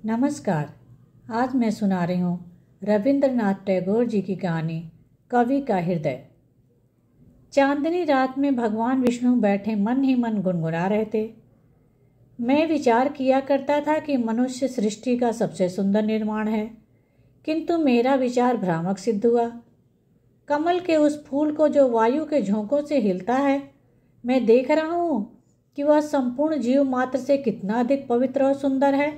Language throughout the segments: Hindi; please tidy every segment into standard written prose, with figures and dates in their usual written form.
नमस्कार। आज मैं सुना रही हूँ रविंद्रनाथ टैगोर जी की कहानी कवि का हृदय। चांदनी रात में भगवान विष्णु बैठे मन ही मन गुनगुना रहे थे। मैं विचार किया करता था कि मनुष्य सृष्टि का सबसे सुंदर निर्माण है, किंतु मेरा विचार भ्रामक सिद्ध हुआ। कमल के उस फूल को जो वायु के झोंकों से हिलता है, मैं देख रहा हूँ कि वह संपूर्ण जीव मात्र से कितना अधिक पवित्र और सुंदर है।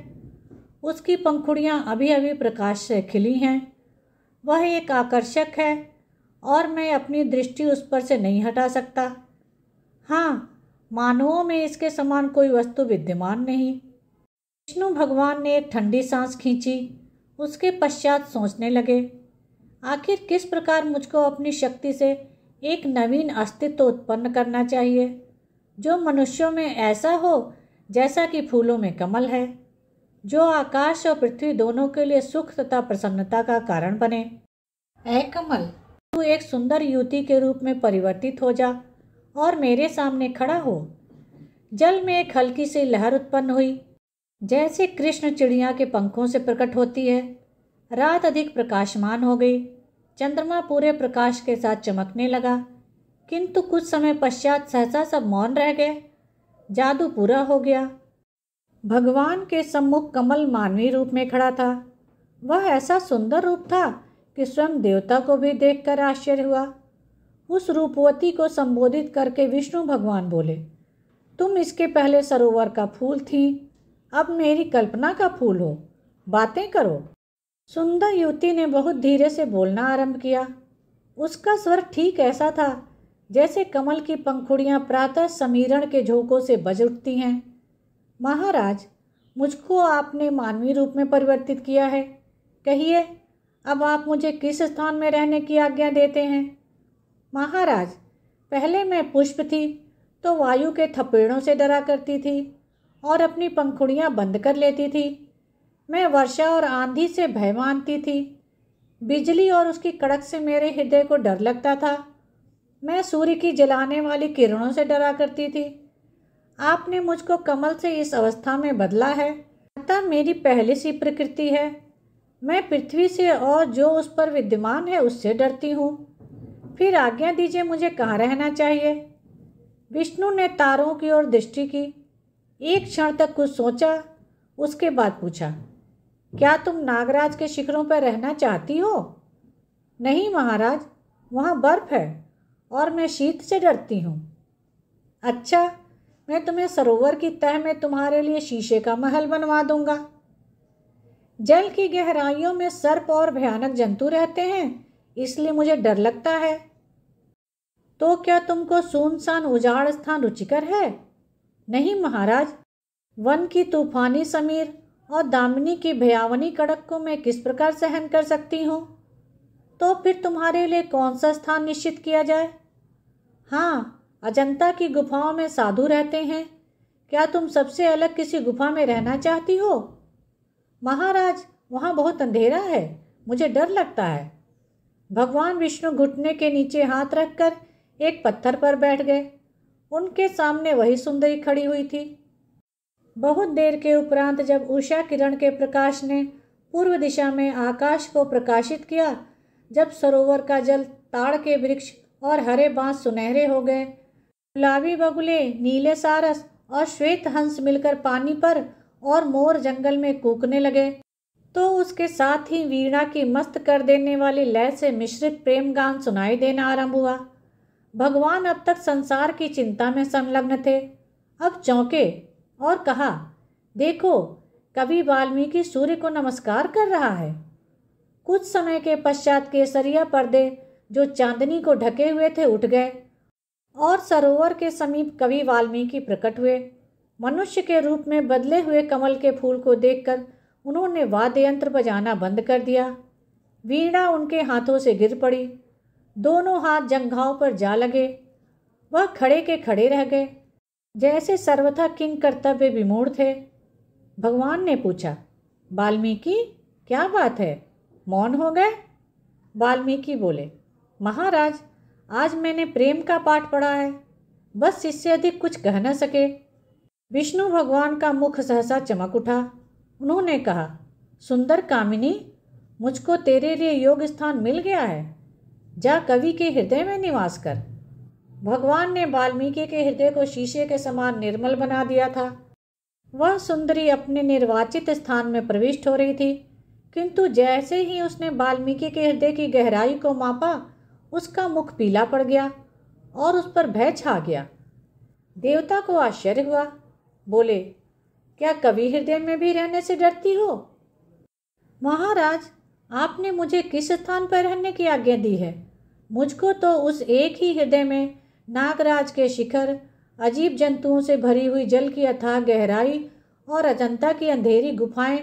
उसकी पंखुड़ियाँ अभी अभी प्रकाश से खिली हैं। वह एक आकर्षक है और मैं अपनी दृष्टि उस पर से नहीं हटा सकता। हाँ, मानवों में इसके समान कोई वस्तु विद्यमान नहीं। विष्णु भगवान ने एक ठंडी सांस खींची। उसके पश्चात सोचने लगे, आखिर किस प्रकार मुझको अपनी शक्ति से एक नवीन अस्तित्व उत्पन्न करना चाहिए, जो मनुष्यों में ऐसा हो जैसा कि फूलों में कमल है, जो आकाश और पृथ्वी दोनों के लिए सुख तथा प्रसन्नता का कारण बने। ऐ कमल, तू एक सुंदर युवती के रूप में परिवर्तित हो जा और मेरे सामने खड़ा हो। जल में एक हल्की सी लहर उत्पन्न हुई, जैसे कृष्ण चिड़िया के पंखों से प्रकट होती है। रात अधिक प्रकाशमान हो गई। चंद्रमा पूरे प्रकाश के साथ चमकने लगा, किंतु कुछ समय पश्चात सहसा सब मौन रह गए। जादू पूरा हो गया। भगवान के सम्मुख कमल मानवीय रूप में खड़ा था। वह ऐसा सुंदर रूप था कि स्वयं देवता को भी देखकर आश्चर्य हुआ। उस रूपवती को संबोधित करके विष्णु भगवान बोले, तुम इसके पहले सरोवर का फूल थी, अब मेरी कल्पना का फूल हो, बातें करो। सुंदर युवती ने बहुत धीरे से बोलना आरंभ किया। उसका स्वर ठीक ऐसा था जैसे कमल की पंखुड़ियाँ प्रातः समीरण के झोंकों से बज उठती हैं। महाराज, मुझको आपने मानवीय रूप में परिवर्तित किया है। कहिए, अब आप मुझे किस स्थान में रहने की आज्ञा देते हैं? महाराज, पहले मैं पुष्प थी तो वायु के थपेड़ों से डरा करती थी और अपनी पंखुड़ियाँ बंद कर लेती थी। मैं वर्षा और आंधी से भय मानती थी। बिजली और उसकी कड़क से मेरे हृदय को डर लगता था। मैं सूर्य की जलाने वाली किरणों से डरा करती थी। आपने मुझको कमल से इस अवस्था में बदला है, अतः मेरी पहले सी प्रकृति है। मैं पृथ्वी से और जो उस पर विद्यमान है उससे डरती हूँ। फिर आज्ञा दीजिए, मुझे कहाँ रहना चाहिए? विष्णु ने तारों की ओर दृष्टि की। एक क्षण तक कुछ सोचा, उसके बाद पूछा, क्या तुम नागराज के शिखरों पर रहना चाहती हो? नहीं महाराज, वहाँ बर्फ है और मैं शीत से डरती हूँ। अच्छा, मैं तुम्हें सरोवर की तह में तुम्हारे लिए शीशे का महल बनवा दूंगा। जल की गहराइयों में सर्प और भयानक जंतु रहते हैं, इसलिए मुझे डर लगता है। तो क्या तुमको सुनसान उजाड़ स्थान रुचिकर है? नहीं महाराज, वन की तूफानी समीर और दामिनी की भयावनी कड़क को मैं किस प्रकार सहन कर सकती हूँ? तो फिर तुम्हारे लिए कौन सा स्थान निश्चित किया जाए? हाँ, अजंता की गुफाओं में साधु रहते हैं। क्या तुम सबसे अलग किसी गुफा में रहना चाहती हो? महाराज, वहाँ बहुत अंधेरा है, मुझे डर लगता है। भगवान विष्णु घुटने के नीचे हाथ रखकर एक पत्थर पर बैठ गए। उनके सामने वही सुंदरी खड़ी हुई थी। बहुत देर के उपरांत जब उषा किरण के प्रकाश ने पूर्व दिशा में आकाश को प्रकाशित किया, जब सरोवर का जल, ताड़ के वृक्ष और हरे बांस सुनहरे हो गए, गुलाबी बगुले, नीले सारस और श्वेत हंस मिलकर पानी पर और मोर जंगल में कूकने लगे, तो उसके साथ ही वीणा की मस्त कर देने वाली लय से मिश्रित प्रेम गान सुनाई देना आरंभ हुआ। भगवान अब तक संसार की चिंता में संलग्न थे, अब चौंके और कहा, देखो, कवि वाल्मीकि सूर्य को नमस्कार कर रहा है। कुछ समय के पश्चात केसरिया पर्दे जो चांदनी को ढके हुए थे उठ गए और सरोवर के समीप कवि वाल्मीकि प्रकट हुए। मनुष्य के रूप में बदले हुए कमल के फूल को देखकर उन्होंने वाद्य यंत्र बजाना बंद कर दिया। वीणा उनके हाथों से गिर पड़ी। दोनों हाथ जंघाओं पर जा लगे। वह खड़े के खड़े रह गए, जैसे सर्वथा किंग कर्तव्य विमूढ़ थे। भगवान ने पूछा, वाल्मीकि, क्या बात है, मौन हो गए? वाल्मीकि बोले, महाराज, आज मैंने प्रेम का पाठ पढ़ा है, बस इससे अधिक कुछ कह न सके। विष्णु भगवान का मुख सहसा चमक उठा। उन्होंने कहा, सुंदर कामिनी, मुझको तेरे लिए योग्य स्थान मिल गया है। जा कवि के हृदय में निवास कर। भगवान ने वाल्मीकि के हृदय को शीशे के समान निर्मल बना दिया था। वह सुंदरी अपने निर्वाचित स्थान में प्रविष्ट हो रही थी, किंतु जैसे ही उसने वाल्मीकि के हृदय की गहराई को मापा, उसका मुख पीला पड़ गया और उस पर भय छा गया। देवता को आश्चर्य हुआ। बोले, क्या कवि हृदय में भी रहने से डरती हो? महाराज, आपने मुझे किस स्थान पर रहने की आज्ञा दी है? मुझको तो उस एक ही हृदय में नागराज के शिखर, अजीब जंतुओं से भरी हुई जल की अथाह गहराई और अजंता की अंधेरी गुफाएं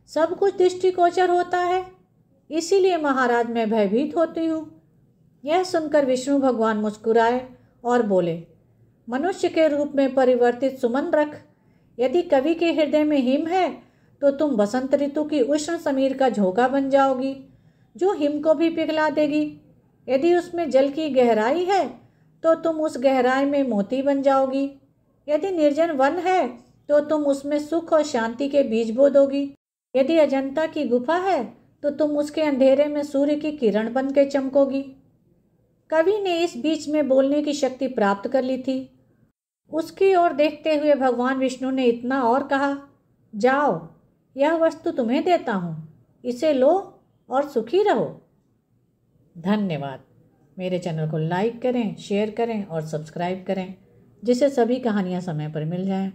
सब कुछ दृष्टिगोचर होता है। इसीलिए महाराज मैं भयभीत होती हूँ। यह सुनकर विष्णु भगवान मुस्कुराए और बोले, मनुष्य के रूप में परिवर्तित सुमन रख। यदि कवि के हृदय में हिम है तो तुम बसंत ऋतु की उष्ण समीर का झोंका बन जाओगी, जो हिम को भी पिघला देगी। यदि उसमें जल की गहराई है तो तुम उस गहराई में मोती बन जाओगी। यदि निर्जन वन है तो तुम उसमें सुख और शांति के बीज बो दोगी। यदि अजंता की गुफा है तो तुम उसके अंधेरे में सूर्य की किरण बन के चमकोगी। कवि ने इस बीच में बोलने की शक्ति प्राप्त कर ली थी। उसकी ओर देखते हुए भगवान विष्णु ने इतना और कहा, जाओ, यह वस्तु तुम्हें देता हूँ, इसे लो और सुखी रहो। धन्यवाद। मेरे चैनल को लाइक करें, शेयर करें और सब्सक्राइब करें, जिससे सभी कहानियाँ समय पर मिल जाएं।